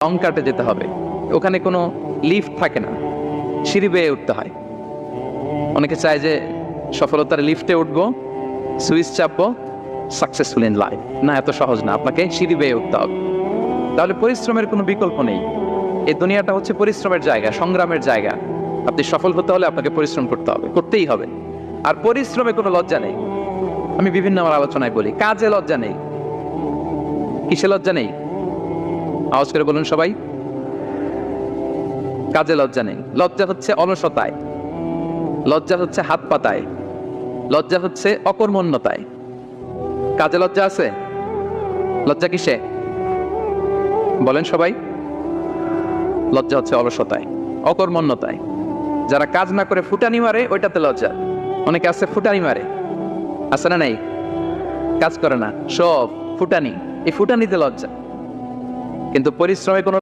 Long কাটে যেতে হবে, ওখানে কোনো লিফট থাকে না, সিঁড়ি বেয়ে উঠতে হয়। অনেকে চায় যে সফলতার লিফটে উঠবো, সুইচ চাপবো, সাকসেসফুল ইন লাইফ। না, এত সহজ না, আপনাকে সিঁড়ি বেয়ে উঠতে হবে। তাহলে পরিশ্রমের কোনো বিকল্প নেই। এই দুনিয়াটা হচ্ছে পরিশ্রমের জায়গা, সংগ্রামের জায়গা। আপনি সফল হতে হলে আপনাকে পরিশ্রম করতে হবে, করতেই হবে। আর পরিশ্রমে কোনো লজ্জা নেই। আমি বিভিন্ন আমার আলোচনায় বলি, কাজে লজ্জা নেই। কিসে লজ্জা নেই? আওয়াজ করে বলুন সবাই। কাজে লজ্জা নেই। লজ্জা হচ্ছে অলসতায়, লজ্জা হচ্ছে হাত পাতায়, লজ্জা হচ্ছে অকর্মণ্যতায়। কাজে লজ্জা আছে? লজ্জা কিসে? বলেন সবাই। লজ্জা হচ্ছে অলসতায়, অকর্মণ্যতায়। যারা কাজ না করে ফুটানি মারে, ওইটাতে লজ্জা। অনেকে আছে ফুটানি মারে, আছে না নাই? কাজ করে না, সব ফুটানি। এই ফুটানিতে লজ্জা। কিন্তু পরিশ্রমে কোনো